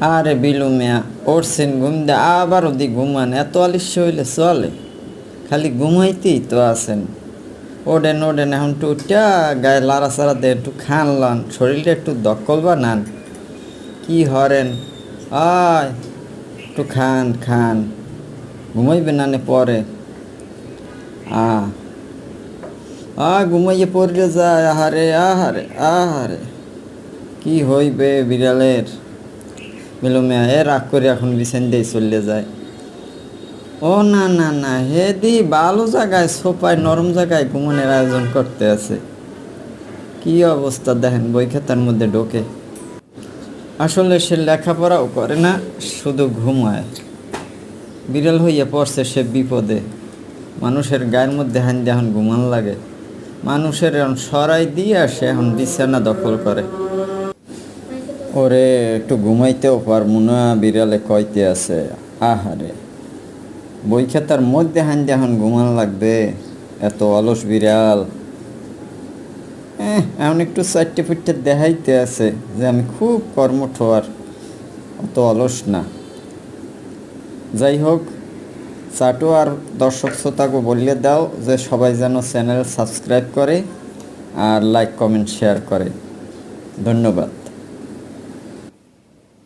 আরে বিলু মিয়া, ওরছেন ঘুম দে আবার ওদি ঘুমান, এত আলিস্য হইলে চলে? খালি ঘুমাইতেই তো আছেন। ওডেন ওডেন, এখন একটু উঠা গায়ে লাড়া চাড়া দিয়ে একটু খান লন, শরীরটা একটু দক্কল বানান। কি হরেন? আয় একটু খান খান, ঘুমাইবেন না পরে। আ ঘুমাইয়ে পড়লে যায়। আহারে আহারে আহারে, কি হইবে বিড়ালের? বিলু মিয়া এ রাগ করে এখন বিছান দিয়ে চলে যায়। ও না না না, হেদি ভালো জায়গায় সোফায় নরম জায়গায় ঘুমানোর আয়োজন করতে আছে। কি অবস্থা দেখেন, বই খাতার মধ্যে ঢোকে। আসলে সে লেখাপড়াও করে না, শুধু ঘুমায়। বিড়াল হইয়া পড়ছে সে বিপদে। মানুষের গায়ের মধ্যে হান দিয়ে এখন ঘুমান লাগে। মানুষের এখন সরাই দিয়ে সে এখন বিছানা দখল করে। ওরে একটু ঘুমাইতেও পারবো না, বিড়ালে কইতে আছে। আহারে, বই খাতার মধ্যে হান দিয়ে এখন ঘুমান লাগবে? এত অলস বিড়াল। এমন একটু চারটে ফুটতে দেখাইতে আছে যে আমি খুব কর্মঠ, আর অত অলস না। যাই হোক, চাটু আর দর্শক শ্রোতাকে বলিয়ে দাও যে সবাই যেন চ্যানেল সাবস্ক্রাইব করে আর লাইক কমেন্ট শেয়ার করে। ধন্যবাদ।